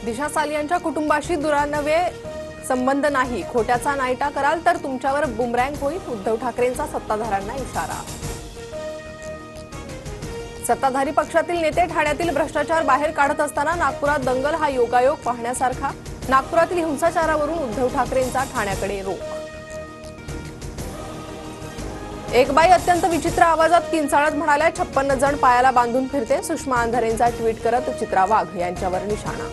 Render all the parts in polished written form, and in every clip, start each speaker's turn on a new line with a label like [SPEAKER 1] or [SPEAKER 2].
[SPEAKER 1] दिशा सालियांच्या कुटुंबाशी दुरान्वये संबंध नाही, खोट्याचा नायटा कराल तर तुमच्यावर बुमरँग होईल, उद्धव ठाकरेंचा सत्ताधाऱ्यांना इशारा। सत्ताधारी पक्षातील नेते ठाण्यातील भ्रष्टाचार बाहेर काढत असताना नागपुरात दंगल हा योगायोग पाहण्यासारखा। नागपुरातील हिंसाचारावरून उद्धव ठाकरेंचा ठाण्याकडे रोख। एक बाई अत्यंत विचित्र आवाजात किंचाळत म्हणाल्या, 56 जण पायाला बांधून फिरते। सुषमा अंधारेंचा ट्विट करत चित्रा वाघ यांच्यावर निशाणा।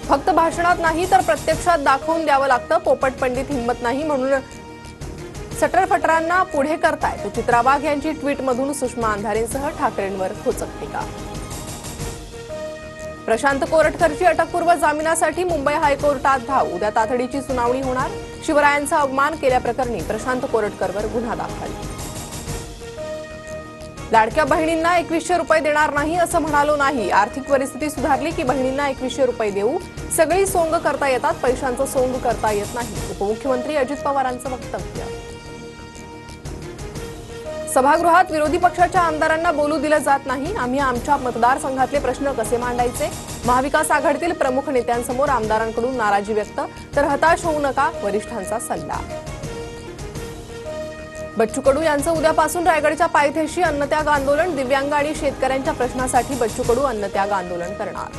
[SPEAKER 1] फक्त भाषणात नाही तर प्रत्यक्षात दाखवून द्यावं लागतं, पोपट पंडित हिंमत नाही म्हणून सटरफटरांना पुढे करतायत। चित्रा वाघ यांची ट्विटमधून सुषमा अंधारेंसह ठाकरेंवर खोचक टीका। प्रशांत कोरटकरची अटकपूर्व जामिनासाठी मुंबई हायकोर्टात धाव, उद्या तातडीची सुनावणी होणार। शिवरायांचा अपमान केल्याप्रकरणी प्रशांत कोरटकरवर गुन्हा दाखल। लाडक्या बहिणींना 2100 रुपये देणार नाही असं म्हणालो नाही, आर्थिक परिस्थिती सुधारली की बहिणींना 2100 रुपये देऊ, सगळी सोंग करता येतात, पैशांचं सोंग करता येत नाही, उपमुख्यमंत्री अजित पवारांचं वक्तव्य। सभागृहात विरोधी पक्षाच्या आमदारांना बोलू दिलं जात नाही, आम्ही आमच्या मतदारसंघातले प्रश्न कसे मांडायचे। महाविकास आघाडीतील प्रमुख नेत्यांसमोर आमदारांकडून नाराजी व्यक्त, तर हताश होऊ नका, वरिष्ठांचा सल्ला। बच्चू कडू यांचं उद्यापासून रायगडच्या पायथ्याशी अन्नत्याग आंदोलन, दिव्यांग आणि शेतकऱ्यांच्या प्रश्नासाठी बच्चू कडू अन्नत्याग आंदोलन करणार।